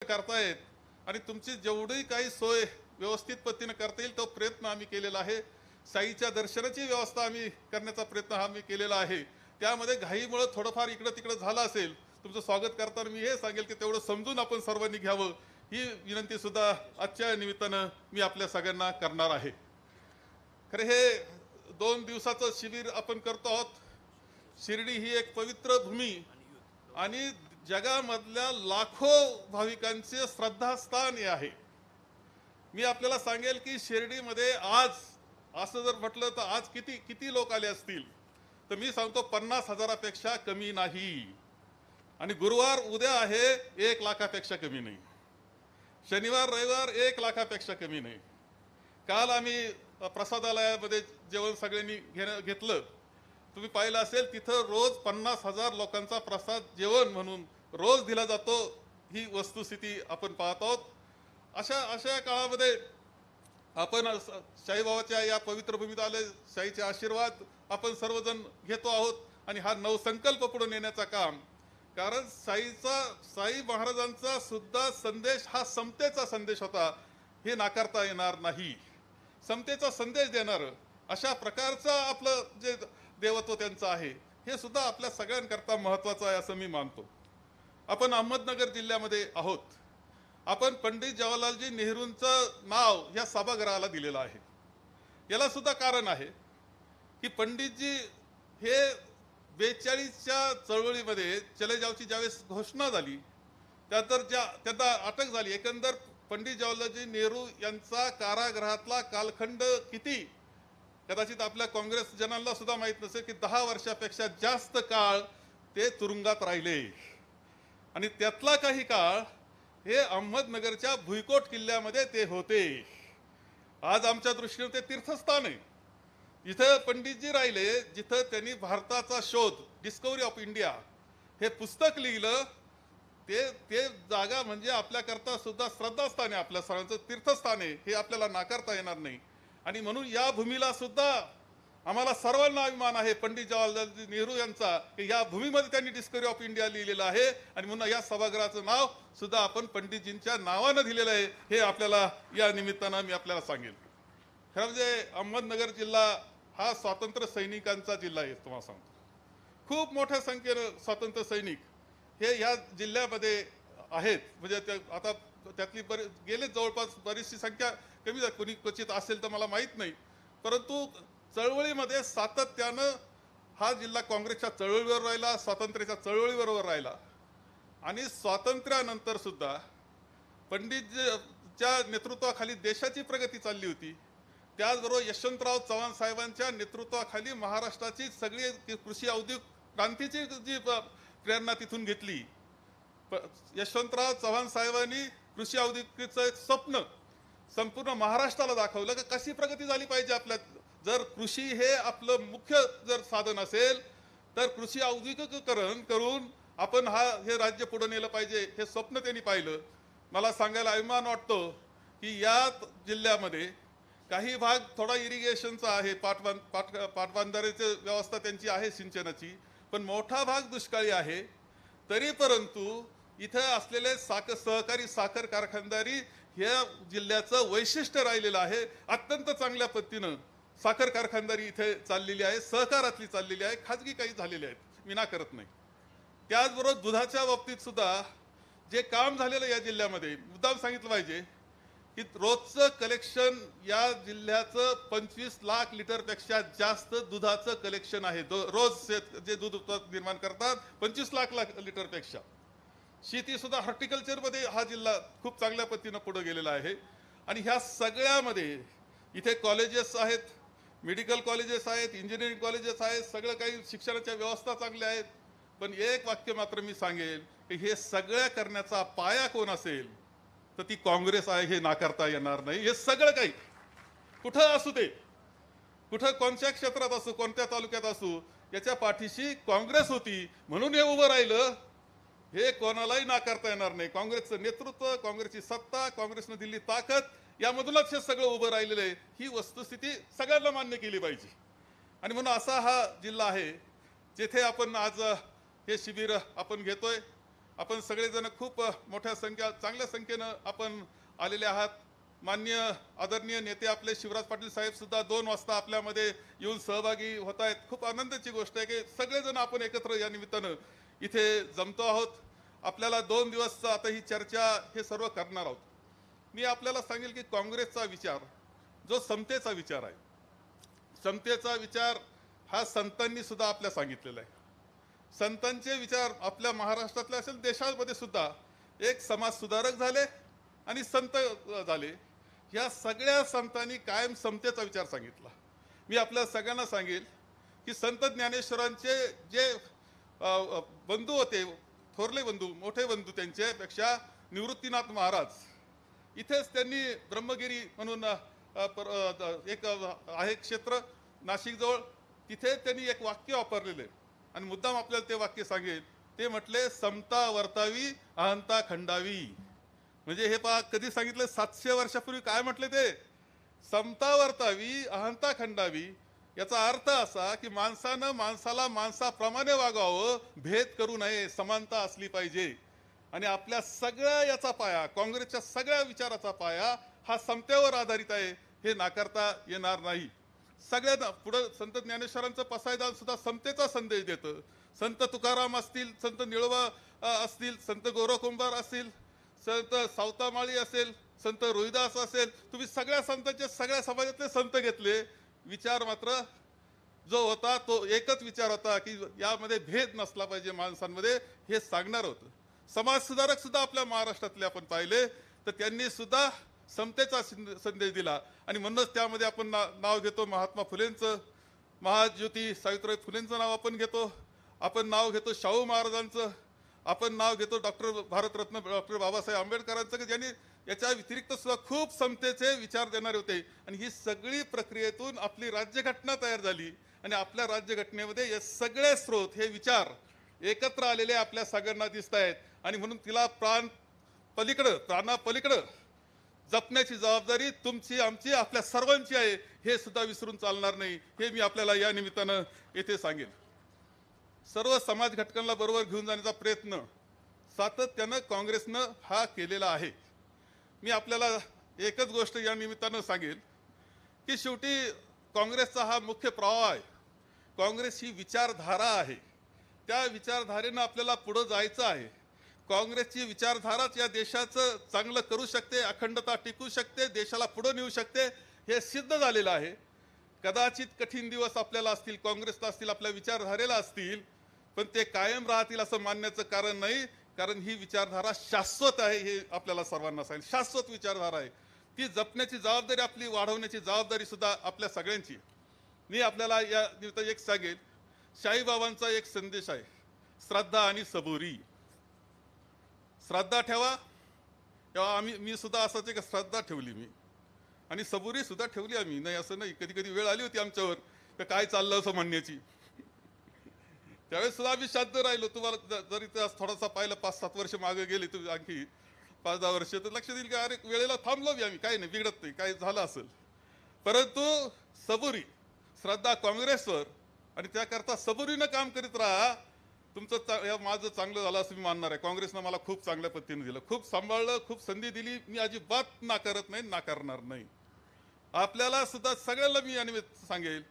करतायत आणि तुमची जेवढी काही सोय व्यवस्थित पद्धतीने करता येईल तो प्रयत्न आम्ही केलेला आहे। साईच्या दर्शनाची व्यवस्था आम्ही करण्याचा प्रयत्न आम्ही केलेला आहे। त्यामध्ये घाईमुळे थोडंफार इकडं तिकडं झालं असेल, तुमचं स्वागत करताना मी हे सांगेल की तेवढं समजून आपण सर्वांनी घ्यावं, ही विनंती सुद्धा आजच्या निमित्तानं मी आपल्या सगळ्यांना करणार आहे। खरे हे 2 दिवसाचं शिबिर आपण करतो आहोत। शिर्डी ही एक पवित्र भूमी आणि जगामधल्या लाखो भाविकांचे श्रद्धास्थान हे आहे। मी आपल्याला सांगेल की शिर्डीमध्ये आज असं जर म्हटलं तर आज किती किती लोक आले असतील, तर मी सांगतो 50,000पेक्षा कमी नाही। आणि गुरुवार उद्या आहे, 1 लाखापेक्षा कमी नाही। शनिवार रविवार 1 लाखापेक्षा कमी नाही। काल आम्ही प्रसादालयामध्ये जेवण सगळ्यांनी घेतलं, तुम्ही पाहिलं असेल तिथं रोज 50,000 लोकांचा प्रसाद जेवण म्हणून रोज दिला जातो, ही वस्तुस्थिती आपण पाहत आहोत। अशा काळामध्ये आपण शाईबाबाच्या या पवित्र भूमीत आले, शाईचे आशीर्वाद आपण सर्वजण घेतो आहोत आणि हा नवसंकल्प पुढे नेण्याचा काम, कारण साई महाराजांचा सुद्धा संदेश हा समतेचा संदेश होता, हे नाकारता येणार नाही। समतेचा संदेश देणार अशा प्रकारचं आपलं जे देवत्व त्यांचं आहे, हे सुद्धा आपल्या सगळ्यांकरता महत्त्वाचं आहे असं मी मानतो। आपण अहमदनगर जिल्ह्यामध्ये आहोत। आपण पंडित जवाहरलालजी नेहरूंचं नाव या सभागृहाला दिलेलं आहे। याला सुद्धा कारण आहे की पंडितजी हे 42च्या चळवळीमध्ये चले जावची ज्यावेळेस घोषणा झाली, त्यानंतर त्यांना अटक झाली। एकंदर पंडित जवाहरलालजी नेहरू यांचा कारागृहातला कालखंड किती, कदाचित आपल्या काँग्रेस जनांना सुद्धा माहीत नसेल की 10 वर्षापेक्षा जास्त काळ ते तुरुंगात राहिले आणि त्यातला काही काळ हे अहमदनगरच्या भुईकोट किल्ल्यामध्ये ते होते। आज आमच्या दृष्टीने ते तीर्थस्थान आहे। इथं पंडितजी राहिले, जिथं त्यांनी भारताचा शोध डिस्कवरी ऑफ इंडिया हे पुस्तक लिहिलं, ते जागा म्हणजे आपल्याकरता सुद्धा श्रद्धास्थान आहे, आपल्या सर्वांचं तीर्थस्थान आहे, हे आपल्याला नाकारता येणार नाही। आणि म्हणून या भूमीला सुद्धा आम्हाला सर्वांना अभिमान आहे पंडित जवाहरलाल नेहरू यांचा, की या भूमीमध्ये त्यांनी डिस्कवरी ऑफ इंडिया लिहिलेलं आहे आणि म्हणून या सभागृहाचं नाव सुद्धा आपण पंडितजींच्या नावानं दिलेलं आहे, हे आपल्याला या निमित्तानं मी आपल्याला सांगेन। खरं म्हणजे अहमदनगर जिल्हा हा स्वातंत्र्य सैनिकांचा जिल्हा आहे। तुम्हाला सांगतो खूप मोठ्या संख्येनं स्वातंत्र्य सैनिक हे ह्या जिल्ह्यामध्ये आहेत। म्हणजे आता त्यातली गेले जवळपास बरीचशी संख्या कमी झाली, कोणी क्वचित असेल तर मला माहीत नाही, परंतु चळवळीमध्ये सातत्यानं हा जिल्हा काँग्रेसच्या चळवळीवर राहिला, स्वातंत्र्याच्या चळवळीबरोबर राहिला आणि स्वातंत्र्यानंतर सुद्धा पंडितजीच्या नेतृत्वाखाली देशाची प्रगती चालली होती। त्याचबरोबर यशवंतराव चव्हाण साहेबांच्या नेतृत्वाखाली महाराष्ट्राची सगळी कृषी औद्योगिक क्रांतीची जी प्रेरणा तिथून घेतली। यशवंतराव चव्हाण साहेबांनी कृषी औद्योगिकचं एक स्वप्न संपूर्ण महाराष्ट्राला दाखवलं की कशी प्रगती झाली पाहिजे आपल्यात। जर कृषी हे आपलं मुख्य जर साधन असेल, तर कृषी औद्योगिकीकरण करून आपण हे राज्य पुढे नेलं पाहिजे, हे स्वप्न त्यांनी पाहिलं। मला सांगायला अभिमान वाटतो की या जिल्ह्यामध्ये काही भाग थोडा इरिगेशनचा आहे, पाटबंधाऱ्याची व्यवस्था त्यांची आहे सिंचनाची, पण मोठा भाग दुष्काळी आहे। तरी परंतु इथं असलेले सहकारी साखर कारखानदारी या जिल्ह्याचं वैशिष्ट्य राहिलेलं आहे। अत्यंत चांगल्या पद्धतीनं साखर कारखानदारी इथे चाललेली आहे, सहकारातली चाललेली आहे, खाजगी काही झालेले आहेत, मी ना करत नाही। त्याचबरोबर दुधाच्या बाबतीत सुद्धा जे काम झालेलं या जिल्ह्यामध्ये मुद्दाम सांगितलं पाहिजे की रोजचं कलेक्शन या जिल्ह्याचं 25 लाख लिटरपेक्षा जास्त दुधाचं कलेक्शन आहे। रोज जे दूध निर्माण करतात 25 लाख लिटरपेक्षा। शेती सुद्धा हॉर्टिकल्चरमध्ये हा जिल्हा खूप चांगल्या पद्धतीनं पुढे गेलेला आहे। आणि ह्या सगळ्यामध्ये इथे कॉलेजेस आहेत, मेडिकल कॉलेजेस आहेत, इंजिनिअरिंग कॉलेजेस आहेत, सगळं काही शिक्षणाच्या व्यवस्था चांगल्या आहेत। पण एक वाक्य मात्र मी सांगेल की हे सगळं करण्याचा पाया कोण असेल तर ती काँग्रेस आहे, हे नाकारता येणार नाही। हे सगळं काही कुठं असू दे, कुठं कोणत्या क्षेत्रात असू, कोणत्या तालुक्यात असू, याच्या पाठीशी काँग्रेस होती म्हणून हे उभं राहिलं, हे कोणालाही नाकारता येणार नाही। काँग्रेसचं नेतृत्व, काँग्रेसची सत्ता, काँग्रेसनं दिलेली ताकद, यामधूनच हे सगळं उभं राहिलेलं आहे, ही वस्तुस्थिती सगळ्यांना मान्य केली पाहिजे। आणि म्हणून असा हा जिल्हा आहे जिथे आपण आज हे शिबिर आपण घेतोय। आपण सगळेजण खूप चांगल्या संख्येनं आपण आलेले आहात. माननीय आदरणीय नेते आपले शिवराज पाटील साहेब सुद्धा 2 वाजता आपल्यामध्ये येऊन सहभागी होत आहेत. खूप आनंदाची गोष्ट आहे की सगळेजण आपण एकत्र या निमित्तानं इथे जमतो आहोत. आपल्याला 2 दिवस आता ही चर्चा हे सर्व करणार आहोत. मी आपल्याला सांगेल की काँग्रेसचा विचार जो समतेचा विचार आहे, समतेचा विचार हा संतांनी सुद्धा आपल्या सांगितलेला आहे. संतांचे विचार आपल्या महाराष्ट्रातले असेल देशामध्ये सुद्धा एक समाज सुधारक झाले आणि संत झाले. या सगळ्या संतांनी कायम समतेचा विचार सांगितला. मी आपल्या सगळ्यांना सांगेल की संत ज्ञानेश्वरांचे जे बंधू होते, थोरले बंधू, मोठे बंधू, त्यांच्यापेक्षा निवृत्तीनाथ महाराज इथेच त्यांनी ब्रह्मगिरी म्हणून एक आहे क्षेत्र नाशिकजवळ, तिथे त्यांनी एक वाक्य वापरलेले आणि मुद्दाम आपल्याला ते वाक्य सांगेल. ते म्हटले, समता वर्तावी अहंता खंडावी. म्हणजे हे पहा कधी सांगितलं, 700 वर्षापूर्वी काय म्हटले ते, समता वर्तावी अहंता खंडावी. याचा अर्थ असा की माणसानं माणसाला माणसाप्रमाणे वागावं, भेद करू नये, समानता असली पाहिजे. आणि आपल्या सगळ्या याचा पाया, काँग्रेसच्या सगळ्या विचाराचा पाया हा समतेवर आधारित आहे, हे नाकारता येणार नाही. सगळ्यांना पुढं संत ज्ञानेश्वरांचं पसायदान सुद्धा समतेचा संदेश देतं. संत तुकाराम असतील, संत निळोबा असतील, संत गोरखकुंभार असतील, संत सावतामाळी असेल, संत रोहिदास असेल, तुम्ही सगळ्या संतांचे सगळ्या समाजातले संत घेतले. विचार मात्र जो होता तो एकच विचार होता की यामध्ये भेद नसला पाहिजे माणसांमध्ये, हे सांगणार होतं. समाज सुधारक सुद्धा आपल्या महाराष्ट्रातले आपण पाहिले तर त्यांनी सुद्धा समतेचा संदेश दिला. आणि म्हणूनच त्यामध्ये आपण नाव घेतो महात्मा फुलेंचं, महाज्योती सावित्रीबाई फुलेंचं नाव आपण घेतो, आपण नाव घेतो शाहू महाराजांचं, आपण नाव घेतो भारतरत्न डॉक्टर बाबासाहेब आंबेडकरांचं, की ज्यांनी याच्या व्यतिरिक्त सुद्धा खूप समतेचे विचार देणारे होते. आणि ही सगळी प्रक्रियेतून आपली राज्यघटना तयार झाली आणि आपल्या राज्यघटनेमध्ये हे सगळे स्रोत, हे विचार एकत्र आलेले आपल्या सगळ्यांना दिसत आहेत. आणि म्हणून तिला प्राणापलीकडं जपण्याची जबाबदारी तुमची, आमची, आपल्या सर्वांची आहे, हे सुद्धा विसरून चालणार नाही, हे मी आपल्याला या निमित्तानं येथे सांगेन. सर्व समाज घटकांना बरोबर घेऊन जाण्याचा प्रयत्न सातत्यानं काँग्रेसनं हा केलेला आहे. मी आपल्याला एकच गोष्ट या निमित्तानं सांगेल की शेवटी काँग्रेसचा हा मुख्य प्रवाह आहे. काँग्रेस ही विचारधारा आहे. त्या विचारधारेनं आपल्याला पुढं जायचं आहे. काँग्रेसची विचारधाराच या देशाचं चांगलं करू शकते, अखंडता टिकू शकते, देशाला पुढं नेऊ शकते, हे सिद्ध झालेलं आहे. कदाचित कठीण दिवस आपल्याला असतील, काँग्रेसला असतील, आपल्या विचारधारेला असतील, पण ते कायम राहतील असं मानण्याचं कारण नाही. कारण ही विचारधारा शाश्वत आहे, हे आपल्याला सर्वांना सांगेल. शाश्वत विचारधारा आहे, ती जपण्याची जबाबदारी, आपली वाढवण्याची जबाबदारी सुद्धा आपल्या सगळ्यांची. मी आपल्याला या निमित्त एक सांगेल, शाहीबाबांचा एक संदेश आहे, श्रद्धा आणि सबुरी. श्रद्धा ठेवा, तेव्हा मी सुद्धा असंच एक श्रद्धा ठेवली मी, आणि सबुरी सुद्धा ठेवली आम्ही. नाही असं नाही, कधी कधी वेळ आली होती आमच्यावर तर काय चाललं असं म्हणण्याची, त्यावेळेस सुद्धा आम्ही शांत राहिलो. तुम्हाला जर इतिहास थोडासा पाहिलं, 5-7 वर्ष मागे गेले तुम्ही, आणखी 5-10 वर्ष, तर लक्ष देईल की अरे वेळेला थांबलो मी, आम्ही काही नाही, बिघडत नाही, काय झालं असेल. परंतु सबुरी, श्रद्धा काँग्रेसवर, आणि त्याकरता सबुरीनं काम करीत राहा. तुमचं माझं चांगलं झालं असं मी मानणार आहे. काँग्रेसनं मला खूप चांगल्या पद्धतीने दिलं, खूप सांभाळलं, खूप संधी दिली. मी अजिबात नाकारत नाही, नाकारणार नाही. आपल्याला सुद्धा सगळ्याला मी याने सांगेल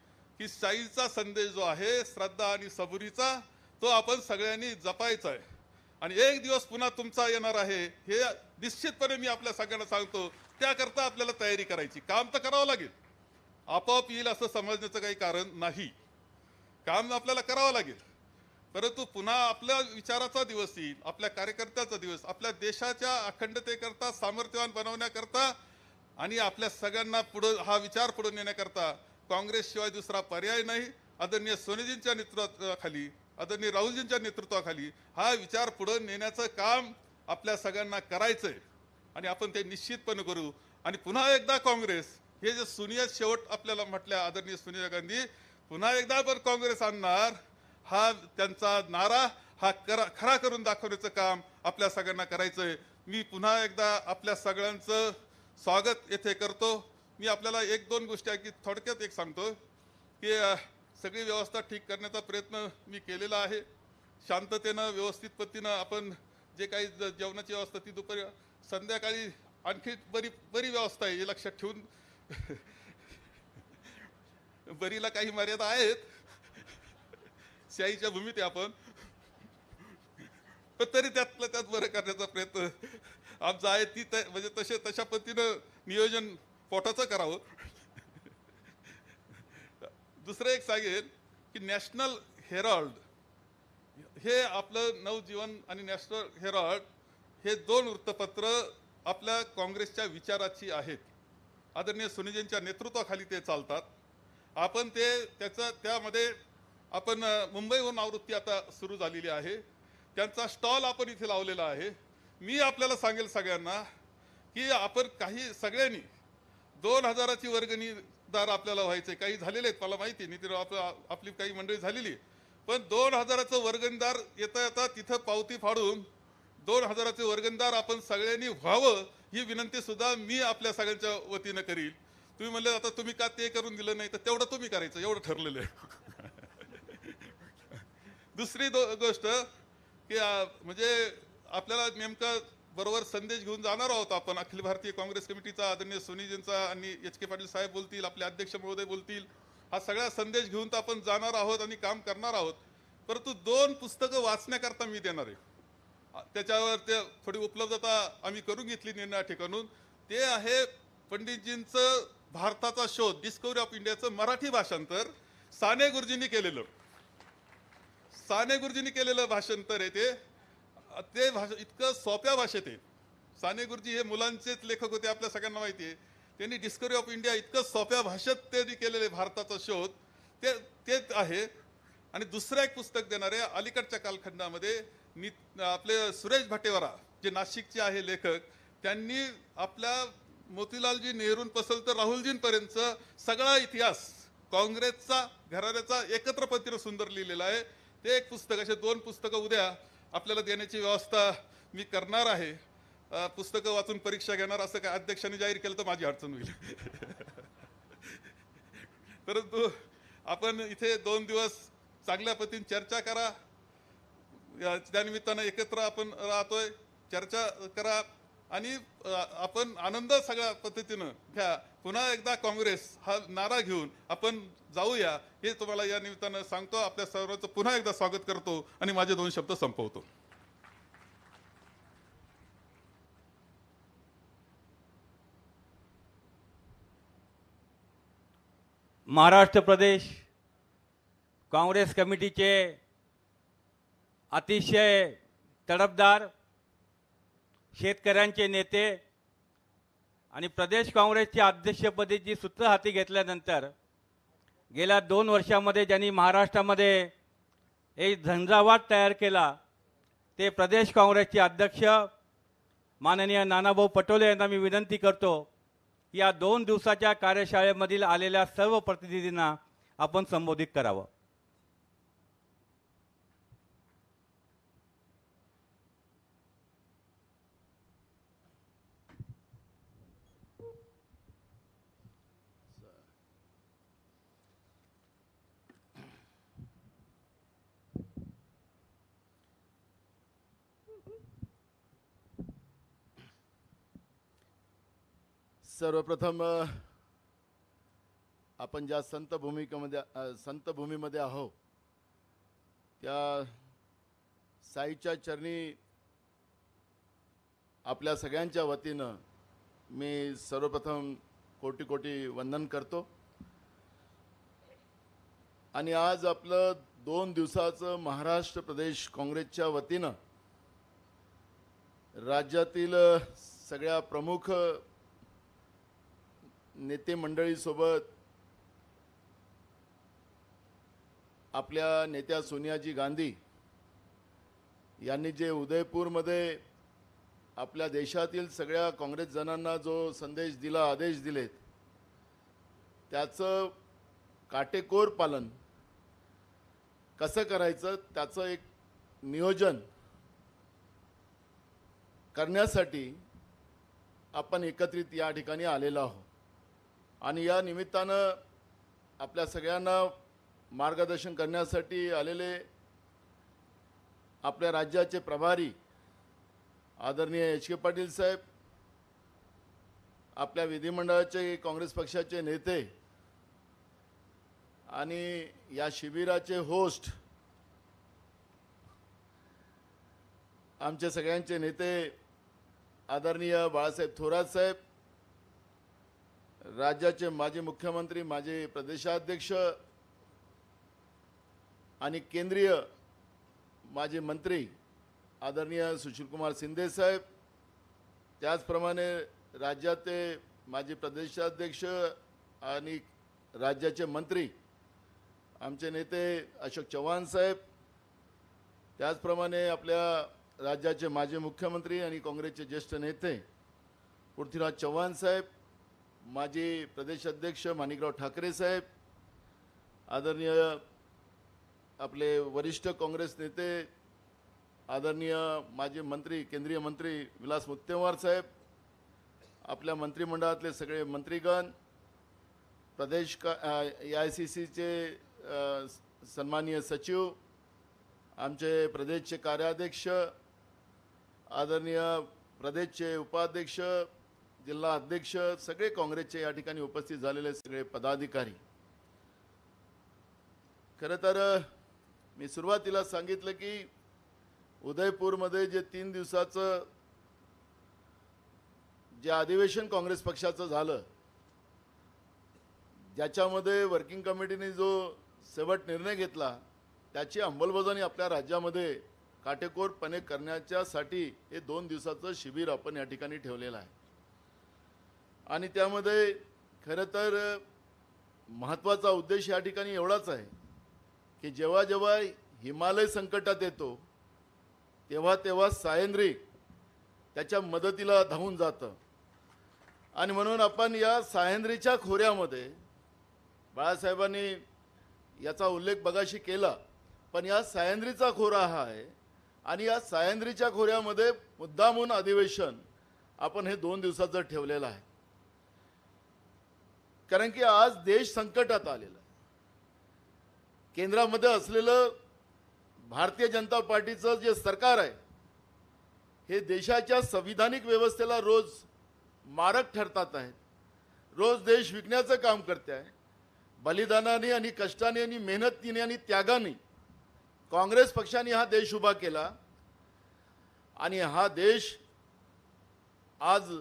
की शाहीचा संदेश जो आहे, श्रद्धा आणि सबुरीचा, तो आपण सगळ्यांनी जपायचा आहे. आणि एक दिवस पुन्हा तुमचा येणार आहे, हे निश्चितपणे मी आपल्या सगळ्यांना सांगतो. त्याकरता आपल्याला तयारी करायची, काम तर करावं लागेल. आपोआप येईल असं समजण्याचं काही कारण नाही. काम आपल्याला करावं लागेल. परंतु पुन्हा आपल्या विचाराचा दिवस येईल, आपल्या कार्यकर्त्याचा दिवस, आपल्या देशाच्या अखंडतेकरता, सामर्थ्यवान बनवण्याकरता आणि आपल्या सगळ्यांना पुढं हा विचार पुढे नेण्याकरता काँग्रेसशिवाय दुसरा पर्याय नाही. आदरणीय सोनेजींच्या नेतृत्वाखाली, आदरणीय राहुलजींच्या नेतृत्वाखाली हा विचार पुढे नेण्याचं काम आपल्या सगळ्यांना करायचंय आणि आपण ते निश्चितपणे करू. आणि पुन्हा एकदा काँग्रेस, हे जे सुनियत शेवट आपल्याला म्हटल्या आदरणीय सोनिया गांधी, पुन्हा एकदा पण काँग्रेस आणणार, हा त्यांचा नारा हा खरा करून दाखवण्याचं काम आपल्या सगळ्यांना करायचंय. मी पुन्हा एकदा आपल्या सगळ्यांचं स्वागत येथे करतो. मी आपल्याला 1-2 गोष्टी आहे की थोडक्यात एक सांगतो की सगळी व्यवस्था ठीक करण्याचा प्रयत्न मी केलेला आहे. शांततेनं, व्यवस्थित पद्धतीनं आपण जे काही जेवणाची व्यवस्था ती दुपारी संध्याकाळी आणखी बरी बरी व्यवस्था आहे हे लक्षात ठेवून बरीला काही मर्यादा आहेत, शाहीच्या भूमीत आहे आपण, पण तरी त्यातलं त्यात बरं करण्याचा प्रयत्न आमचा आहे. ती म्हणजे तशा पद्धतीनं नियोजन पोटाचं करावं. दुसरं एक सांगेन की नॅशनल हेराल्ड हे आपलं नवजीवन आणि नॅशनल हेराल्ड हे 2 वृत्तपत्र आपल्या काँग्रेसच्या विचाराची आहेत. आदरणीय सुनीजींच्या नेतृत्वाखाली ते चालतात. आपण त्यामध्ये आपण मुंबईहून आवृत्ती आता सुरू झालेली आहे, त्यांचा स्टॉल आपण इथे लावलेला आहे. मी आपल्याला सांगेल सगळ्यांना की आपण काही सगळ्यांनी 2000ची वर्गणीदार आपल्याला व्हायचे, काही झालेले आहेत मला माहिती नाही, आपली काही मंडळी झालेली, पण 2000चं वर्गणीदार येता येता तिथं पावती फाडून 2000चे वर्गणीदार आपण सगळ्यांनी व्हावं ही विनंती सुद्धा मी आपल्या सगळ्यांच्या वतीनं करील. तुम्ही म्हणले आता तुम्ही का ते करून दिलं नाही, तर तेवढं तुम्ही करायचं, एवढं ठरलेलं आहे. दुसरी गोष्ट की म्हणजे आपल्याला नेमका बरोबर संदेश घेऊन जाणार आहोत आपण. अखिल भारतीय काँग्रेस कमिटीचा आदरणीय सोनीजींचा आणि एच के पाटील साहेब बोलतील, आपले अध्यक्ष महोदय बोलतील, हा सगळा संदेश घेऊन तर आपण जाणार आहोत आणि काम करणार आहोत. परंतु 2 पुस्तकं वाचण्याकरता मी देणार आहे. त्याच्यावर ते थोडी उपलब्धता आम्ही करून घेतली निर्णया ठिकाणून. ते आहे पंडितजींचं भारताचा शोध, डिस्कवरी ऑफ इंडियाचं मराठी भाषांतर साने गुरुजींनी केलेलं. साने गुरुजींनी केलेलं भाषांतर आहे ते भाषा इतकं सोप्या भाषेत आहे. साने गुरुजी हे मुलांचेच लेखक होते, आपल्या सगळ्यांना माहिती आहे. त्यांनी डिस्कवरी ऑफ इंडिया इतकं सोप्या भाषेत त्यांनी केलेले भारताचा शोध ते आहे. आणि दुसरं एक पुस्तक देणार आहे अलीकडच्या कालखंडामध्ये आपले सुरेश भटेवरा जे नाशिकचे आहे लेखक, त्यांनी आपल्या मोतीलालजी नेहरूंपासून तर राहुलजींपर्यंत सगळा इतिहास काँग्रेसचा घराण्याचा एकत्र पद्धतीने सुंदर लिहिलेला आहे. ते एक पुस्तक, असे 2 पुस्तकं उद्या आपल्याला देण्याची व्यवस्था मी करणार आहे. पुस्तकं वाचून परीक्षा घेणार असं काय अध्यक्षांनी जाहीर केलं तर माझी अडचण होईल. परंतु आपण इथे 2 दिवस चांगल्या पद्धतीने चर्चा करा. त्यानिमित्तानं एकत्र आपण राहतोय, चर्चा करा आणि आपण आनंद सगळ्या पद्धतीनं घ्या. पुन्हा एकदा काँग्रेस हा नारा घेऊन आपण जाऊया हे तुम्हाला या निमित्तानं सांगतो. आपल्या सर्वांचं पुन्हा एकदा स्वागत करतो आणि माझे 2 शब्द संपवतो. महाराष्ट्र प्रदेश काँग्रेस कमिटीचे अतिशय तडफदार शेतकऱ्यांचे नेते आणि प्रदेश काँग्रेसच्या अध्यक्षपदाची सूत्र हाती घेतल्यानंतर गेल्या 2 वर्षामध्ये ज्यांनी महाराष्ट्रामध्ये एक झंझावात तयार केला ते प्रदेश काँग्रेसचे अध्यक्ष माननीय नानाभाऊ पटोले यांना मी विनंती करतो की या 2 दिवसाच्या कार्यशाळेमधील आलेल्या सर्व प्रतिनिधींना आपण संबोधित करावं. सर्वप्रथम आपण ज्या संत भूमीमध्ये आहोत त्या साईच्या चरणी आपल्या सगळ्यांच्या वतीनं मी सर्वप्रथम कोटी कोटी वंदन करतो. आणि आज आपलं 2 दिवसाचं महाराष्ट्र प्रदेश काँग्रेसच्या वतीनं राज्यातील सगळ्या प्रमुख नेते मंडळीसोबत आपल्या नेत्या सोनियाजी गांधी यांनी जे उदयपूरमध्ये आपल्या देशातील सगळ्या काँग्रेस जनांना जो संदेश दिला, आदेश दिलेत, त्याचं काटेकोर पालन कसं करायचं त्याचं एक नियोजन करण्यासाठी आपण एकत्रित या ठिकाणी आलेलो आहोत. आणि या निमित्तानं आपल्या सगळ्यांना मार्गदर्शन करण्यासाठी आलेले आपल्या राज्याचे प्रभारी आदरणीय एच के पाटील साहेब, आपल्या विधिमंडळाचे काँग्रेस पक्षाचे नेते आणि या शिबिराचे होस्ट आमचे सगळ्यांचे नेते आदरणीय बाळासाहेब थोरात साहेब, राज्याचे माजी मुख्यमंत्री, माजी प्रदेशाध्यक्ष आणि केंद्रीय माजी मंत्री आदरणीय सुशीलकुमार शिंदे साहेब, त्याचप्रमाणे राज्याचे माजी प्रदेशाध्यक्ष आणि राज्याचे मंत्री आमचे नेते अशोक चव्हाण साहेब, त्याचप्रमाणे आपल्या राज्याचे माजी मुख्यमंत्री आणि काँग्रेसचे ज्येष्ठ नेते पृथ्वीराज चव्हाण साहेब, माजी प्रदेशाध्यक्ष माणिकराव ठाकरे साहेब, आदरणीय आपले वरिष्ठ काँग्रेस नेते आदरणीय माजी मंत्री केंद्रीय मंत्री विलास मुत्तेमवार साहेब, आपल्या मंत्रिमंडळातले सगळे मंत्रीगण, प्रदेश AICCचे सन्माननीय सचिव, आमचे प्रदेशचे कार्याध्यक्ष, आदरणीय प्रदेशचे उपाध्यक्ष, जिल्हा अध्यक्ष, सगळे काँग्रेसचे या ठिकाणी उपस्थित झालेले सगळे पदाधिकारी. खरं तर मी सुरुवातीला सांगितलं की उदयपूरमध्ये जे 3 दिवसाचं जे अधिवेशन काँग्रेस पक्षाचं झालं, ज्याच्यामध्ये वर्किंग कमिटीने जो शेवट निर्णय घेतला त्याची अंमलबजावणी आपल्या राज्यामध्ये काटेकोरपणे करण्याच्यासाठी हे 2 दिवसाचं शिबिर आपण या ठिकाणी ठेवलेलं आहे. आणि त्यामध्ये खरं तर महत्त्वाचा उद्देश या ठिकाणी एवढाच आहे की जेव्हा जेव्हा हिमालय संकटात येतो तेव्हा तेव्हा सह्याद्री त्याच्या मदतीला धावून जातं. आणि म्हणून आपण या सह्याद्रीच्या खोऱ्यामध्ये बाळासाहेबांनी याचा उल्लेख बगाशी केला, पण या सह्याद्रीचा खोरा हा आहे आणि या सह्याद्रीच्या खोऱ्यामध्ये मुद्दामून अधिवेशन आपण हे 2 दिवसाचं ठेवलेलं आहे. कारण की आज देश संकटात आलेला आहे. केंद्रामध्ये असलेलं भारतीय जनता पार्टीचं जे सरकार आहे हे देशाच्या संविधानिक व्यवस्थेला रोज मारक ठरतात आहेत. रोज देश विकण्याचं काम करते आहे. बलिदानाने आणि कष्टाने आणि मेहनतीने आणि त्यागाने काँग्रेस पक्षाने हा देश उभा केला आणि हा देश आज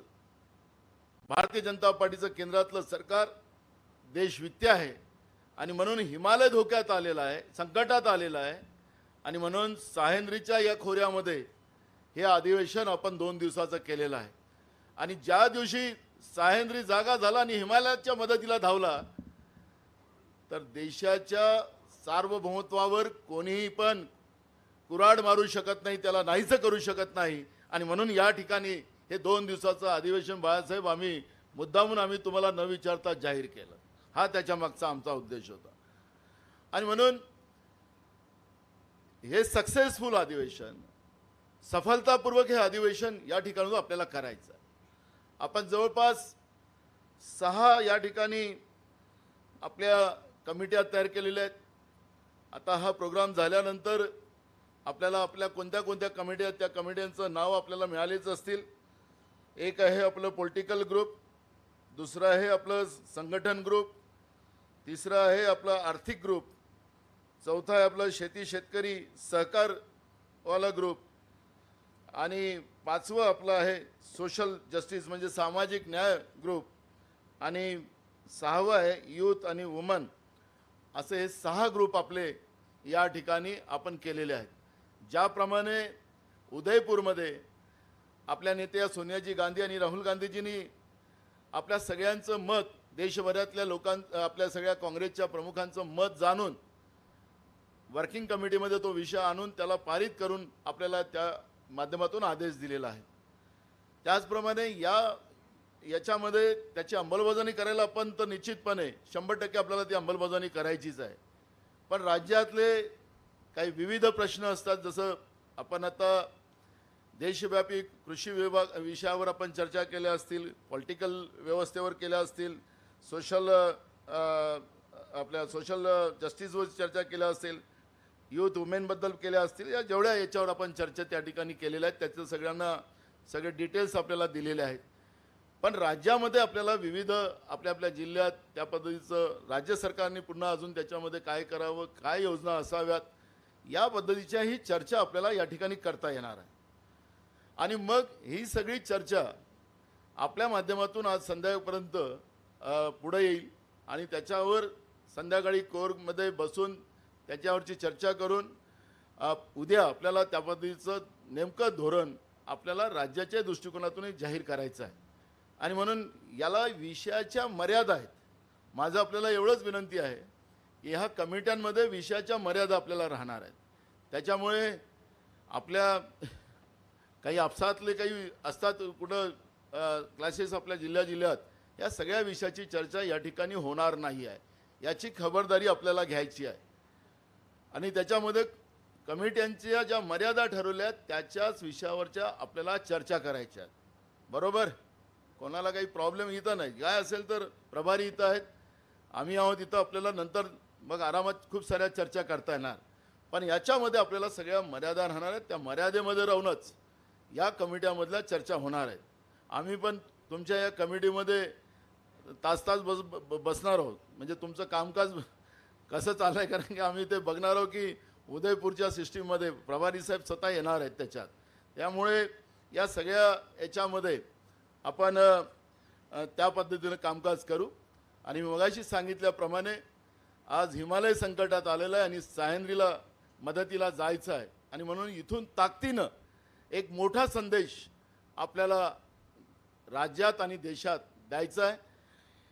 भारतीय जनता पार्टीचं केंद्रातलं सरकार देश विकते आहे. आणि म्हणून हिमालय धोक्यात आलेला आहे, संकटात आलेला आहे. आणि म्हणून सह्याद्रीच्या या खोऱ्यामध्ये हे अधिवेशन आपण 2 दिवसाचं केलेलं आहे. आणि ज्या दिवशी सह्याद्री जागा झाला आणि हिमालयाच्या मदतीला धावला तर देशाच्या सार्वभौमत्वावर कोणीही पण कुऱ्हाड मारू शकत नाही, त्याला नाहीसं करू शकत नाही. आणि म्हणून या ठिकाणी हे 2 दिवसाचं अधिवेशन बाळासाहेब आम्ही तुम्हाला न विचारता जाहीर केलं. हा त्याच्या मागचा आमचा उद्देश होता. आणि म्हणून हे सक्सेसफुल अधिवेशन, सफलतापूर्वक हे अधिवेशन या ठिकाणी आपल्याला करायचं आहे. आपण जवळपास 6 या ठिकाणी आपल्या कमिट्या तयार केलेल्या आहेत. आता हा प्रोग्राम झाल्यानंतर आपल्याला आपल्या कोणत्या कोणत्या कमिट्या, त्या कमिट्यांचं नाव आपल्याला मिळालेच असतील. एक आहे आपलं पॉलिटिकल ग्रुप, दुसरं आहे आपलं संघटन ग्रुप, तिसरं आहे आपला आर्थिक ग्रुप, चौथा आहे आपलं शेतकरी सहकारवाला ग्रुप आणि 5वं आपलं आहे सोशल जस्टिस म्हणजे सामाजिक न्याय ग्रुप आणि 6वं आहे यूथ आणि वुमन. असे हे 6 ग्रुप आपले या ठिकाणी आपण केलेले आहेत. ज्याप्रमाणे उदयपूरमध्ये आपल्या नेत्या सोनियाजी गांधी आणि राहुल गांधीजींनी आपल्या सगळ्यांचं मत, देशभरातल्या आपल्या सगळ्या काँग्रेसच्या प्रमुखांचं मत जाणून वर्किंग कमिटीमध्ये तो विषय आणून त्याला पारित करून आपल्याला त्या माध्यमातून आदेश दिलेला आहे. त्याचप्रमाणे याच्यामध्ये त्याची अंमलबजावणी करायला आपण तर निश्चितपणे 100% आपल्याला ती अंमलबजावणी करायचीच आहे. पण राज्यातले काही विविध प्रश्न असतात. जसं आपण आता देशव्यापी कृषी विषयावर आपण चर्चा केल्या असतील, पॉलिटिकल व्यवस्थेवर केल्या असतील, आपल्या सोशल जस्टिसवर चर्चा केल्या असतील, यूथ वुमेनबद्दल केल्या असतील, या जेवढ्या याच्यावर आपण चर्चा त्या ठिकाणी केलेल्या आहेत त्याचं सगळ्यांना सगळे डिटेल्स आपल्याला दिलेले आहेत. पण राज्यामध्ये आपल्याला विविध आपल्या आपल्या जिल्ह्यात त्या पद्धतीचं राज्य सरकारने पुन्हा अजून त्याच्यामध्ये काय करावं, काय योजना असाव्यात, या पद्धतीच्याही चर्चा आपल्याला या ठिकाणी करता येणार आहे. आणि मग ही सगळी चर्चा आपल्या माध्यमातून आज संध्याकाळपर्यंत पुढे येईल आणि त्याच्यावर संध्याकाळी कोरमध्ये बसून त्याच्यावरची चर्चा करून उद्या आपल्याला त्या पद्धतीचं नेमकं धोरण आपल्याला राज्याच्या दृष्टिकोनातूनही जाहीर करायचं आहे. आणि म्हणून याला विषयाच्या मर्यादा आहेत. माझं आपल्याला एवढंच विनंती आहे की ह्या कमिट्यांमध्ये विषयाच्या मर्यादा आपल्याला राहणार आहेत. त्याच्यामुळे आपल्या काही आपसातले काही असतात कुठं क्लासेस आपल्या जिल्ह्यात या सगळ्या विषयाची चर्चा या ठिकाणी होणार नाही आहे. याची खबरदारी आपल्याला घ्यायची आहे. आणि त्याच्यामध्ये कमिट्यांच्या ज्या मर्यादा ठरवल्या त्याच्याच विषयावरच्या आपल्याला चर्चा करायच्या आहेत. बरोबर? कोणाला काही प्रॉब्लेम इथं नाही. काय असेल तर प्रभारी इथं आहेत, आम्ही आहोत इथं, आपल्याला नंतर मग आरामात खूप साऱ्या चर्चा करता येणार. पण याच्यामध्ये आपल्याला सगळ्या मर्यादा राहणार आहेत. त्या मर्यादेमध्ये राहूनच या कमिट्यामधल्या चर्चा होणार आहेत. आम्ही पण तुमच्या या कमिटीमध्ये तास बसणार आहोत. म्हणजे तुमचं कामकाज कसं चाललं आहे, कारण की आम्ही ते बघणार आहोत की उदयपूरच्या सिस्टीममध्ये प्रभारी साहेब स्वतः येणार आहेत त्याच्यात. त्यामुळे या सगळ्या याच्यामध्ये आपण त्या पद्धतीनं कामकाज करू. आणि मी मगाशी सांगितल्याप्रमाणे आज हिमालय संकटात आलेलं आहे आणि सह्याद्रीला मदतीला जायचं आहे. आणि म्हणून इथून ताकदीनं एक मोठा संदेश आपल्याला राज्यात आणि देशात द्यायचा आहे.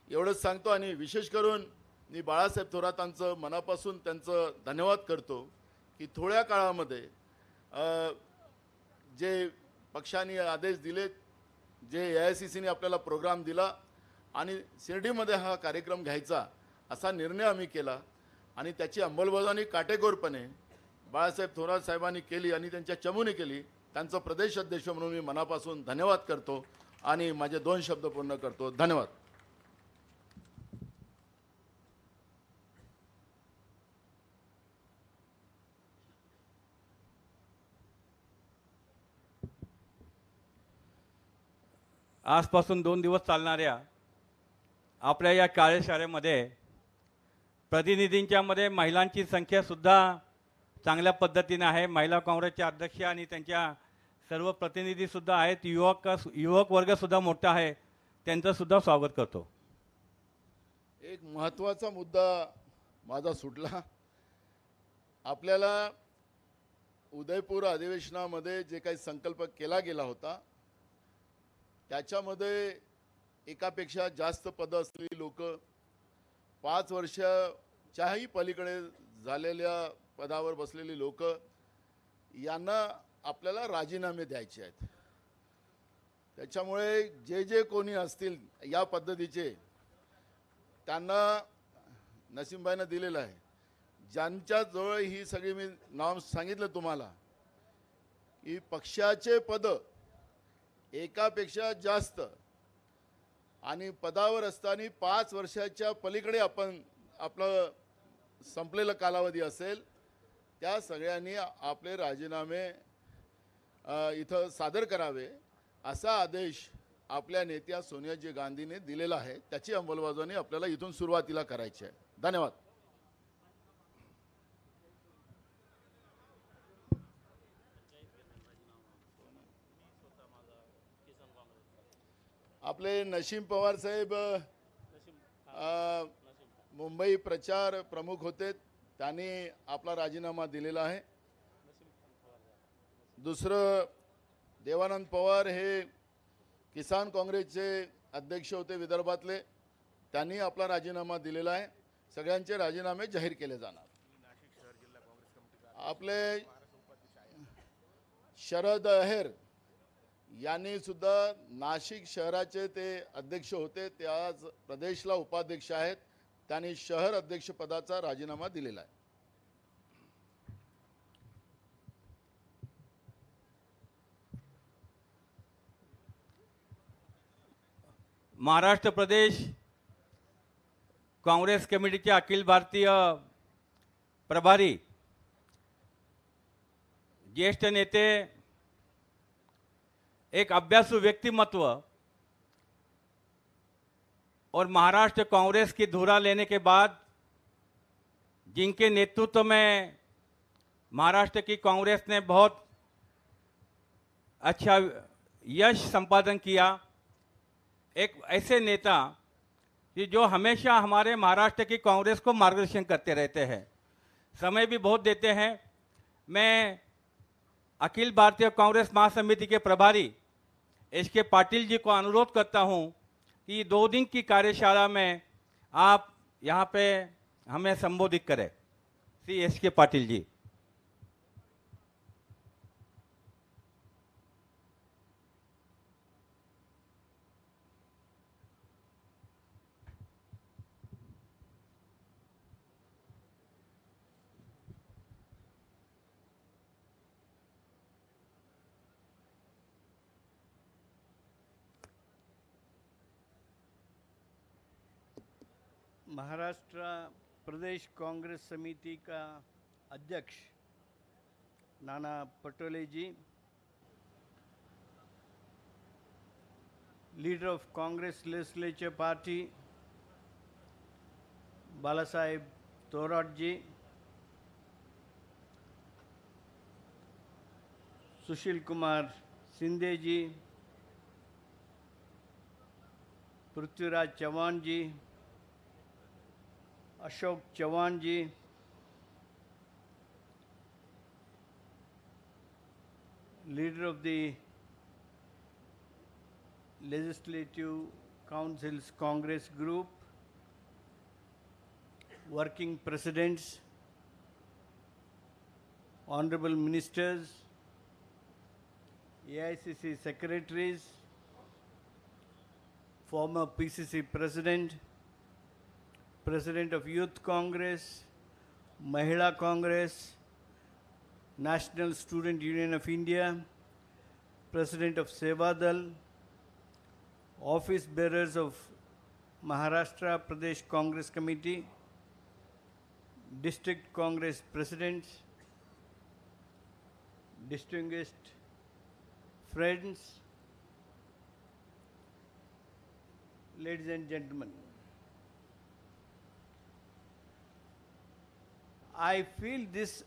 एवढंच सांगतो. आणि विशेष करून मी बाळासाहेब थोरातांचं मनापासून त्यांचं धन्यवाद करतो की थोड्या काळामध्ये जे पक्षाने आदेश दिले, जे AICCने आपल्याला प्रोग्राम दिला आणि शिर्डीमध्ये हा कार्यक्रम घ्यायचा असा निर्णय आम्ही केला आणि त्याची अंमलबजावणी काटेकोरपणे बाळासाहेब थोरात साहेबांनी केली आणि त्यांच्या चमूने केली. त्यांचं प्रदेश अध्यक्ष म्हणून मी मनापासून धन्यवाद करतो आणि माझे 2 शब्द पूर्ण करतो. धन्यवाद. आजपासून 2 दिवस चालणाऱ्या आपल्या या कार्यशाळेमध्ये प्रतिनिधींच्यामध्ये महिलांची संख्यासुद्धा चांगल्या पद्धतीने आहे. महिला काँग्रेसच्या अध्यक्ष आणि त्यांच्या सर्व प्रतिनिधीसुद्धा आहेत. युवक वर्गसुद्धा मोठा आहे. त्यांचंसुद्धा स्वागत करतो. एक महत्त्वाचा मुद्दा माझा सुटला. आपल्याला उदयपूर अधिवेशनामध्ये जे काही संकल्प केला गेला होता त्याच्यामध्ये एकापेक्षा जास्त पदं असलेली लोक, 5 वर्षाच्याही पलीकडे झालेल्या पदावर बसलेली लोक यांना आपल्याला राजीनामे द्यायचे आहेत. त्याच्यामुळे जे कोणी असतील या पद्धतीचे त्यांना नसीमबाईंना दिलेलं आहे. ज्यांच्याजवळ ही सगळी मी नाव सांगितलं तुम्हाला की पक्षाचे पद एकापेक्षा जास्त आणि पदावर असताना 5 वर्षाच्या पलीकडे आपण आपलं संपलेलं कालावधी असेल त्या सगळ्यांनी आपले राजीनामे इथं सादर करावे असा आदेश आपल्या नेत्या सोनियाजी गांधीने दिलेला आहे. त्याची अंमलबजावणी आपल्याला इथून सुरुवातीला करायची आहे. धन्यवाद. आपले नसीम पवार साहेब मुंबई प्रचार प्रमुख होते, त्यांनी आपला राजीनामा दिलेला आहे. दुसरं देवानंद पवार हे किसान काँग्रेसचे अध्यक्ष होते विदर्भातले, त्यांनी आपला राजीनामा दिलेला आहे. सगळ्यांचे राजीनामे जाहीर केले जाणार. आपले शरद अहेर यांनी सुद्धा नाशिक शहराचे ते अध्यक्ष होते, ते आज प्रदेशला उपाध्यक्ष आहेत. त्यांनी शहर अध्यक्षपदाचा राजीनामा दिलेला आहे. महाराष्ट्र प्रदेश काँग्रेस कमिटीचे अखिल भारतीय प्रभारी ज्येष्ठ नेते एक अभ्यासु व्यक्तिमत्व और महाराष्ट्र कांग्रेस की धुरा लेने के बाद जिनके नेतृत्व में महाराष्ट्र की कांग्रेस ने बहुत अच्छा यश संपादन किया, एक ऐसे नेता कि जो हमेशा हमारे महाराष्ट्र की कांग्रेस को मार्गदर्शन करते रहते हैं, समय भी बहुत देते हैं। मैं अखिल भारतीय कांग्रेस महासमिति के प्रभारी एच के पाटिल जी को अनुरोध करता हूं कि 2 दिन की कार्यशाला में आप यहां पे हमें संबोधित करें। Shri H K Patil ji. महाराष्ट्र प्रदेश कांग्रेस समिति का अध्यक्ष Nana Patole ji, leader of Congress legislature party Balasaheb Thorat ji, Sushil Kumar Shinde ji, Prithviraj Chavan ji, Ashok Chavan ji, leader of the legislative councils Congress group, working presidents, honorable ministers, AICC secretaries, former PCC president, president of Youth Congress, Mahila Congress, National Student Union of India, president of Sevadal, office bearers of Maharashtra Pradesh Congress Committee, district Congress presidents, distinguished friends, ladies and gentlemen, I feel this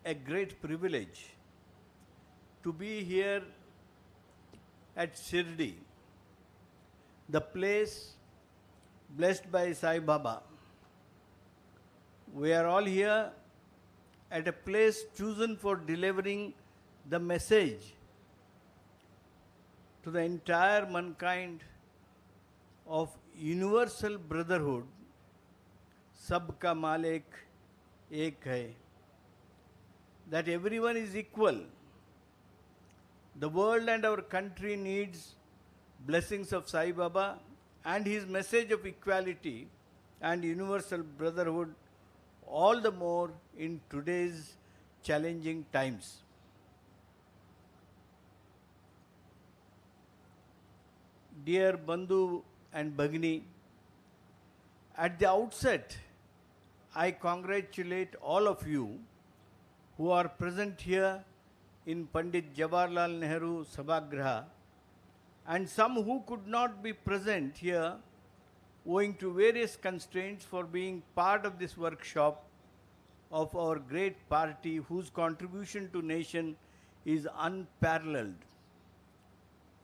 a great privilege to be here at Shirdi, the place blessed by Sai Baba. We are all here at a place chosen for delivering the message to the entire mankind of universal brotherhood, सबका मालिक एक है, that everyone is equal. The world and our country needs blessings of Sai Baba and his message of equality and universal brotherhood, all the more in today's challenging times. Dear Bandhu and Bhagini, at the outset, I congratulate all of you who are present here in Pandit Jawaharlal Nehru Sabhagraha and some who could not be present here owing to various constraints for being part of this workshop of our great party whose contribution to nation is unparalleled.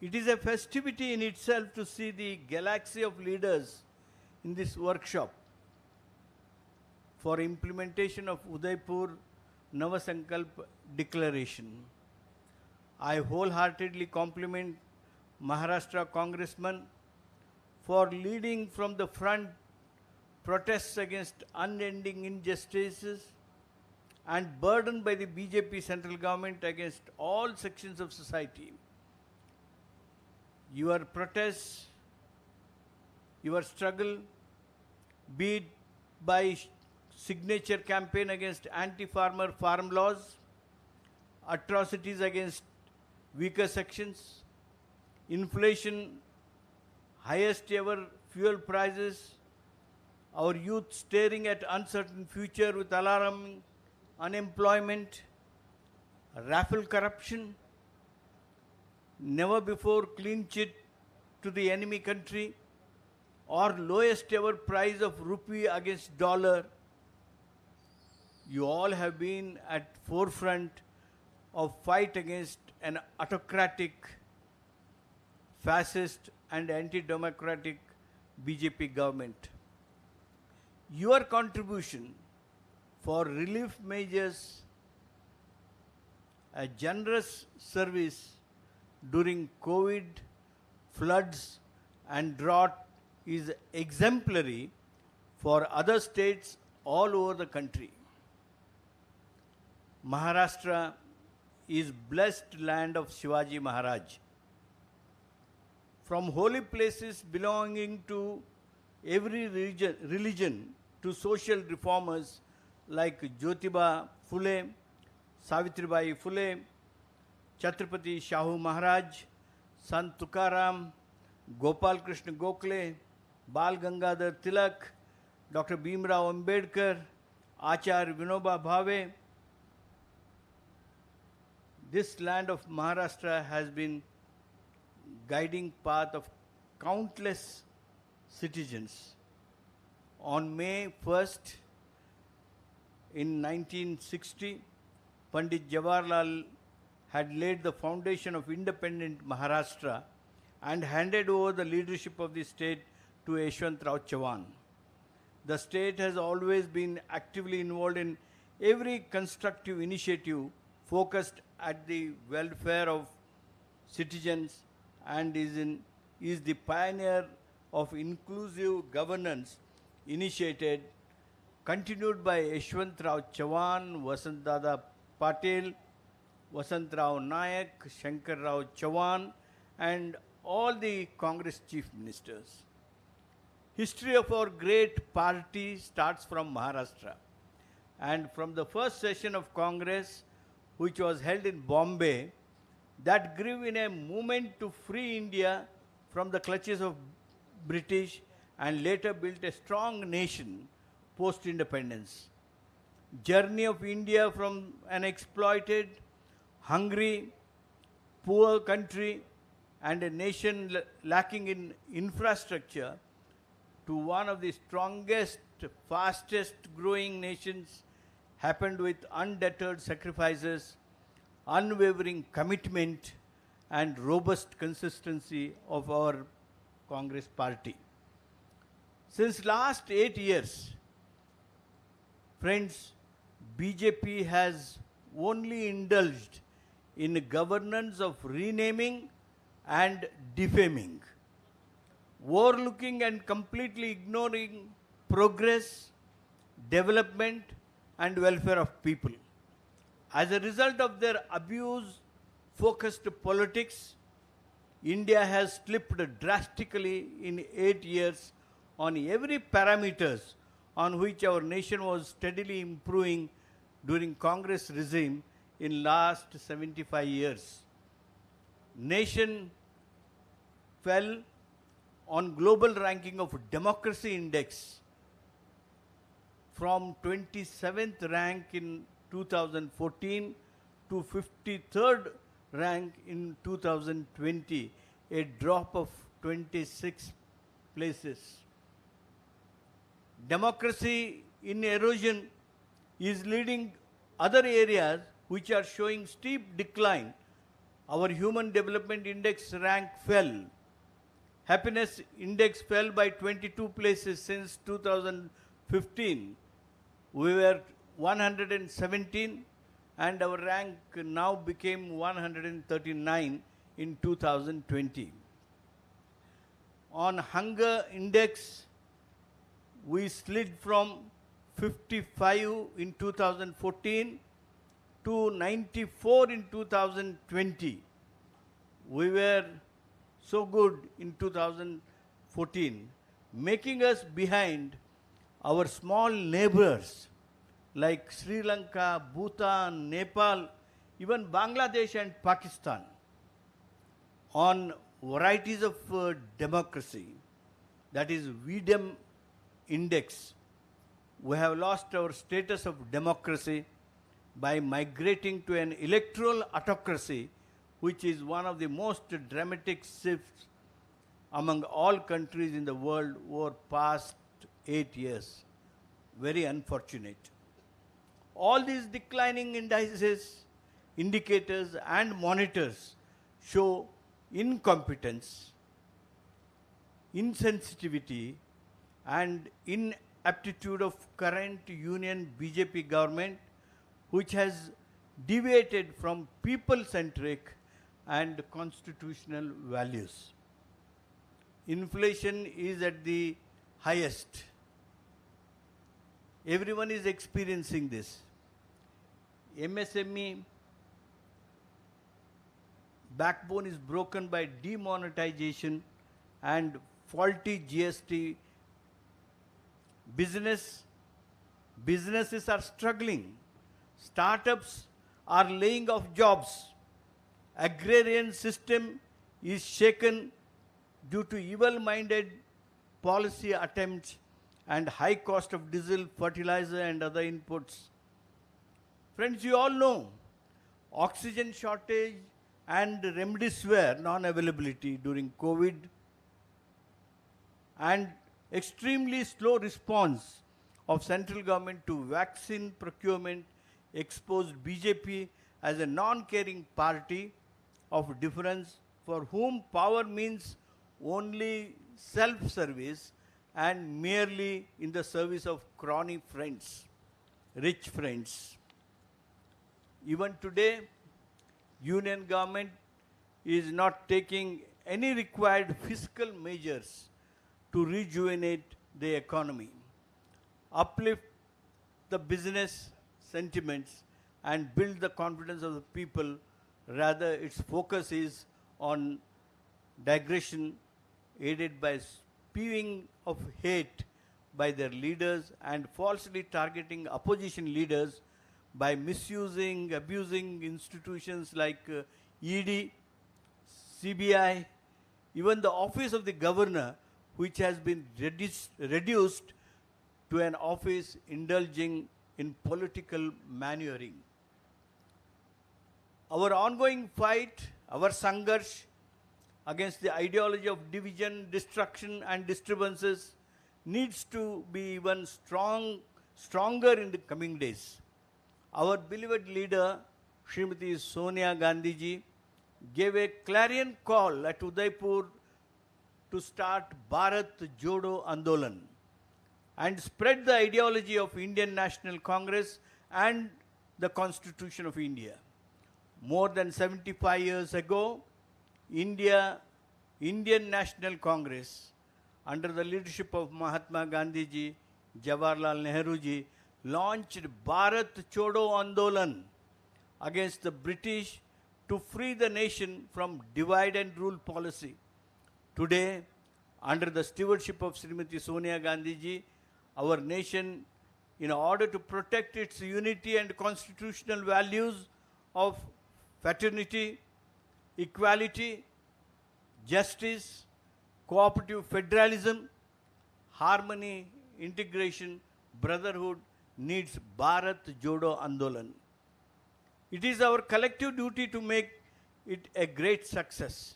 It is a festivity in itself to see the galaxy of leaders in this workshop for implementation of Udaipur Navasankalp Declaration. I wholeheartedly compliment Maharashtra Congressman for leading from the front protests against unending injustices and burdened by the BJP central government against all sections of society. Your protests, your struggle, be it by signature campaign against anti-farmer farm laws, atrocities against weaker sections, inflation, highest ever fuel prices, our youth staring at uncertain future with alarming unemployment, raffle corruption, never before clean chit to the enemy country, or lowest ever price of rupee against dollar. You all have been at forefront of fight against an autocratic, fascist and anti-democratic BJP government. Your contribution for relief measures, a generous service during COVID, floods and drought is exemplary for other states all over the country. Maharashtra is blessed land of Shivaji Maharaj. From holy places belonging to every religion to social reformers like Jyotiba Phule, Savitribai Phule, Chhatrapati Shahu Maharaj, Sant Tukaram, Gopal Krishna Gokhale, Bal Gangadhar Tilak, Dr. Bhimrao Ambedkar, Acharya Vinoba Bhave. This land of Maharashtra has been guiding path of countless citizens. On May 1st, in 1960, Pandit Jawaharlal had laid the foundation of independent Maharashtra and handed over the leadership of the state to Yashwantrao Chavan. The state has always been actively involved in every constructive initiative focused at the welfare of citizens and is the pioneer of inclusive governance initiated, continued by Yashwantrao Chavan, Vasantdada Patel, Vasantrao Nayak, Shankar Rao Chavan, and all the Congress chief ministers. History of our great party starts from Maharashtra, and from the first session of Congress, which was held in Bombay, that grew in a movement to free India from the clutches of British and later built a strong nation post-independence. Journey of India from an exploited, hungry, poor country and a nation lacking in infrastructure to one of the strongest, fastest growing nations happened with undeterred sacrifices, unwavering commitment and robust consistency of our Congress party. Since last 8 years, friends, BJP has only indulged in governance of renaming and defaming, overlooking and completely ignoring progress, development and welfare of people. As a result of their abuse-focused politics, India has slipped drastically in 8 years on every parameters on which our nation was steadily improving during Congress regime in last 75 years. Nation fell on global ranking of democracy index from 27th rank in 2014 to 53rd rank in 2020, a drop of 26 places. Democracy in erosion is leading other areas which are showing steep decline. Our Human Development Index rank fell. Happiness Index fell by 22 places since 2015. We were 117 and our rank now became 139 in 2020. On Hunger Index, we slid from 55 in 2014 to 94 in 2020. We were so good in 2014, making us behind our small neighbors like Sri Lanka, Bhutan, Nepal, even Bangladesh and Pakistan. On varieties of democracy, that is VDEM index, we have lost our status of democracy by migrating to an electoral autocracy which is one of the most dramatic shifts among all countries in the world over past 8 years. Very unfortunate. All these declining indices, indicators and monitors show incompetence, insensitivity and inaptitude of current Union BJP government, which has deviated from people-centric and constitutional values. Inflation is at the highest. Everyone is experiencing this. MSME backbone is broken by demonetization and faulty GST. Businesses are struggling. Startups are laying off jobs. Agrarian system is shaken due to evil-minded policy attempts and high cost of diesel, fertilizer and other inputs. Friends, you all know oxygen shortage and remdesivir non-availability during COVID and extremely slow response of central government to vaccine procurement exposed BJP as a non-caring party of difference for whom power means only self-service and merely in the service of crony friends, rich friends. Even today, Union government is not taking any required fiscal measures to rejuvenate the economy, uplift the business sentiments and build the confidence of the people. Rather, its focus is on digression aided by spewing of hate by their leaders and falsely targeting opposition leaders by misusing, abusing institutions like ED, CBI, even the office of the governor, which has been reduced to an office indulging in political maneuvering. Our ongoing fight, our Sangharsh against the ideology of division, destruction and disturbances needs to be even stronger in the coming days. Our beloved leader, Srimati Sonia Gandhi ji, gave a clarion call at Udaipur to start Bharat Jodo Andolan and spread the ideology of Indian National Congress and the Constitution of India. More than 75 years ago, Indian National Congress, under the leadership of Mahatma Gandhi ji, Jawaharlal Nehru ji, launched Bharat Chodo Andolan against the British to free the nation from divide and rule policy. Today, under the stewardship of Srimati Sonia Gandhi ji, our nation, in order to protect its unity and constitutional values of fraternity, equality, justice, cooperative federalism, harmony, integration, brotherhood, needs Bharat Jodo Andolan. It is our collective duty to make it a great success.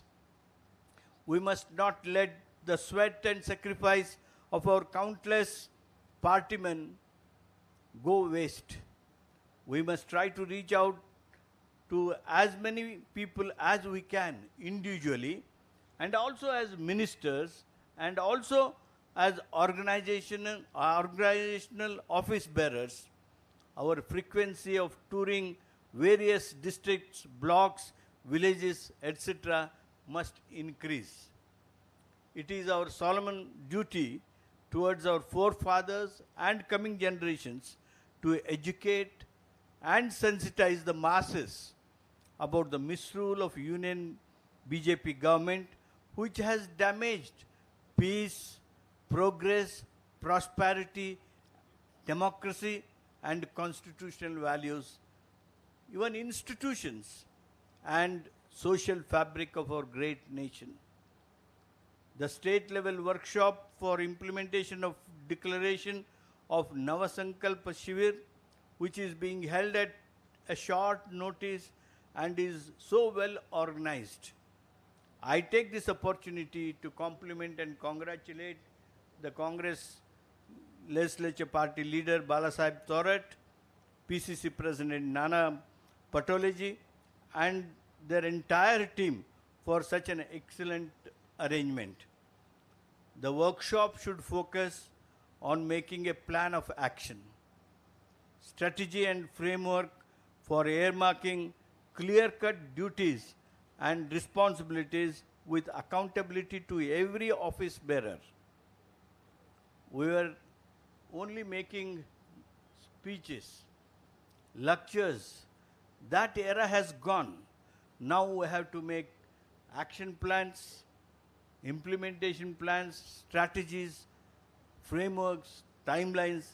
We must not let the sweat and sacrifice of our countless partymen go waste. We must try to reach out to as many people as we can individually and also as ministers and also as organizational office bearers. Our frequency of touring various districts, blocks, villages, etc. must increase. It is our solemn duty towards our forefathers and coming generations to educate and sensitize the masses about the misrule of Union BJP government, which has damaged peace, progress, prosperity, democracy and constitutional values, even institutions and social fabric of our great nation. The state-level workshop for implementation of declaration of Navasankalpa Shivir, which is being held at a short notice and is so well organized. I take this opportunity to compliment and congratulate the Congress Legislature Party leader Balasaheb Thorat, PCC President Nana Patolaji, and their entire team for such an excellent arrangement. The workshop should focus on making a plan of action, strategy and framework for earmarking clear-cut duties and responsibilities with accountability to every office bearer. We were only making speeches, lectures. That era has gone. Now we have to make action plans, implementation plans, strategies, frameworks, timelines,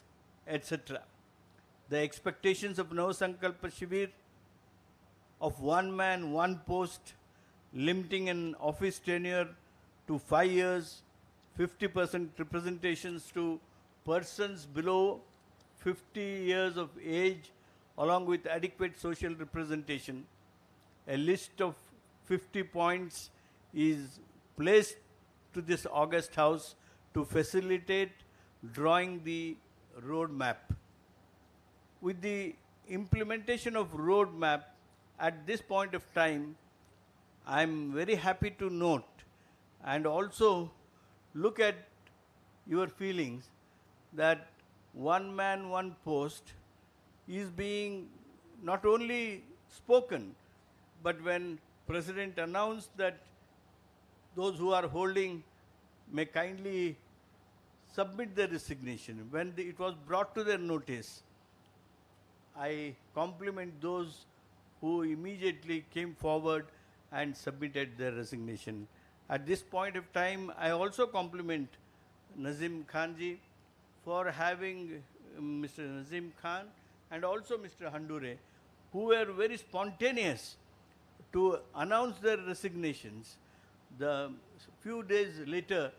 etc. The expectations of Navasankalpa Shivir of one man, one post, limiting an office tenure to 5 years, 50% representations to persons below 50 years of age, along with adequate social representation. A list of 50 points is placed to this August House to facilitate drawing the roadmap. With the implementation of roadmap at this point of time, I am very happy to note and also look at your feelings that one man, one post is being not only spoken, but when President announced that those who are holding may kindly submit their resignation, when it was brought to their notice, I compliment those who immediately came forward and submitted their resignation. At this point of time, I also compliment Nazim Khanji for having Mr. Nazim Khan and also Mr. Handure, who were very spontaneous to announce their resignations. The few days later,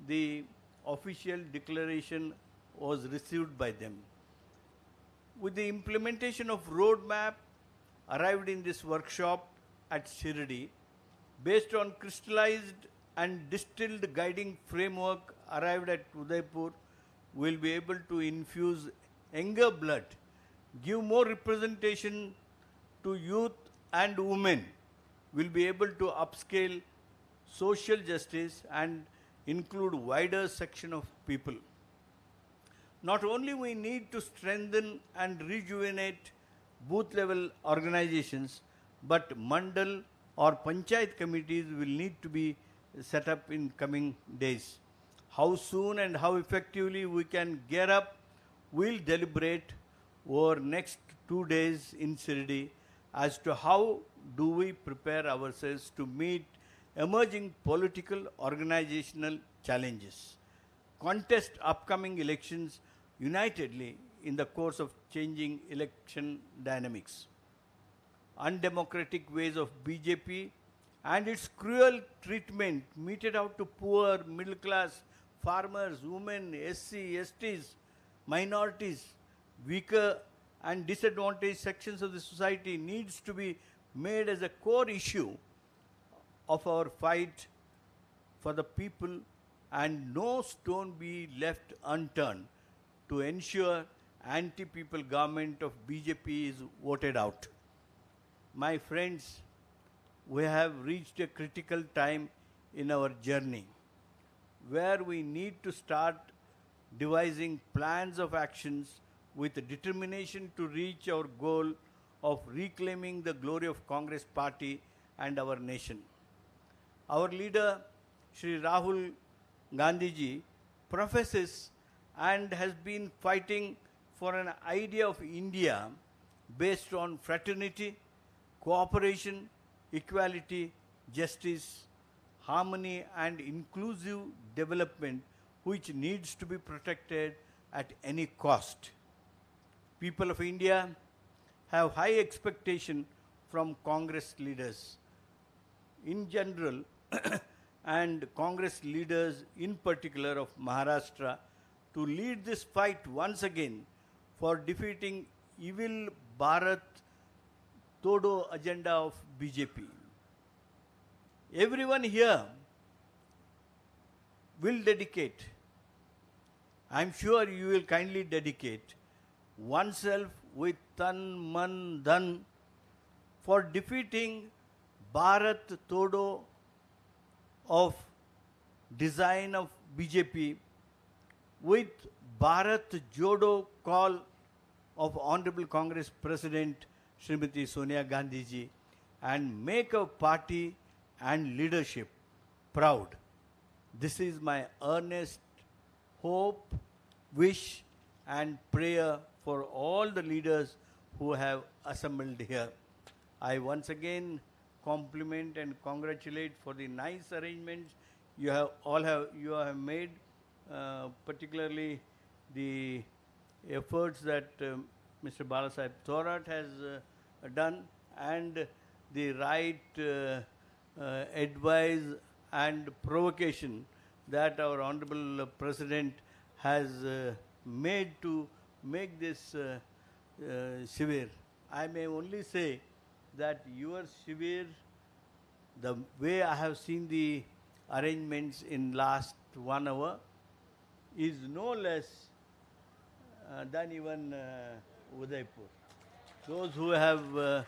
the official declaration was received by them. With the implementation of roadmap arrived in this workshop at Shirdi, based on crystallized and distilled guiding framework arrived at Udaipur, we'll be able to infuse younger blood, give more representation to youth and women. We'll be able to upscale social justice and include wider section of people. Not only we need to strengthen and rejuvenate booth level organizations, but mandal or panchayat committees will need to be set up in coming days. How soon and how effectively we can gear up, we'll deliberate over next 2 days in Shirdi as to how do we prepare ourselves to meet emerging political organizational challenges, contest upcoming elections unitedly in the course of changing election dynamics. Undemocratic ways of BJP and its cruel treatment meted out to poor, middle class, farmers, women, SC, STs, minorities, weaker and disadvantaged sections of the society needs to be made as a core issue of our fight for the people, and no stone be left unturned to ensure anti-people government of BJP is voted out. My friends, we have reached a critical time in our journey where we need to start devising plans of actions with determination to reach our goal of reclaiming the glory of Congress party and our nation. Our leader, Shri Rahul Gandhi ji, professes and has been fighting for an idea of India based on fraternity, cooperation, equality, justice, harmony and inclusive development, which needs to be protected at any cost. People of India have high expectation from Congress leaders in general and Congress leaders in particular of Maharashtra to lead this fight once again for defeating evil Bharat Todo agenda of BJP. Everyone here will dedicate, I'm sure you will kindly dedicate oneself with tan, man, dhan for defeating Bharat Todo of design of BJP with Bharat Jodo call of Honorable Congress President Srimati Sonia Gandhi ji, and make a party and leadership proud. This is my earnest hope, wish and prayer for all the leaders who have assembled here. I once again compliment and congratulate for the nice arrangements you have made, particularly the efforts that Mr. Balasaheb Thorat has done, and the right advice and provocation that our Honorable President has made to make this Shivir. I may only say that your Shivir, the way I have seen the arrangements in last 1 hour, is no less than even Udaipur. Those who have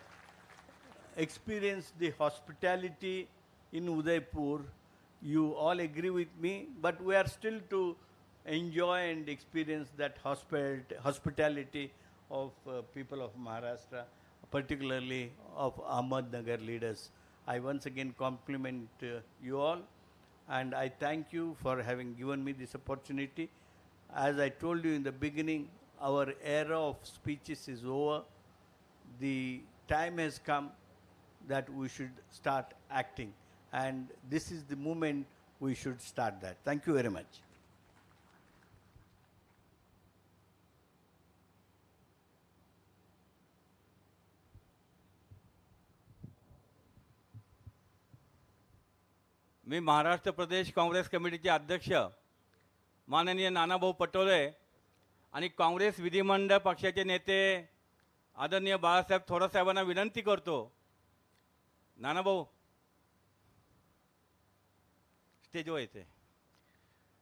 experienced the hospitality in Udaipur, you all agree with me, but we are still to enjoy and experience that hospitality of people of Maharashtra, particularly of Ahmednagar leaders. I once again compliment you all, and I thank you for having given me this opportunity. As I told you in the beginning, our era of speeches is over. The time has come that we should start acting, and this is the moment we should start that. Thank you very much. मी महाराष्ट्र प्रदेश काँग्रेस कमिटीचे अध्यक्ष माननीय नानाभाऊ पटोले आणि काँग्रेस विधिमंडळ पक्षाचे नेते आदरणीय बाळासाहेब थोरात साहेबांना विनंती करतो, नानाभाऊ स्टेजवर येते,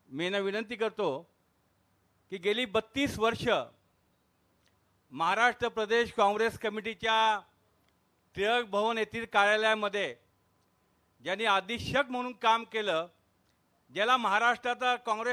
मी ना विनंती करतो की गेली 32 वर्ष महाराष्ट्र प्रदेश काँग्रेस कमिटीच्या टिळक भवन येथील कार्यालयामध्ये ज्यांनी अधीक्षक म्हणून काम केलं, ज्याला महाराष्ट्राचा काँग्रेस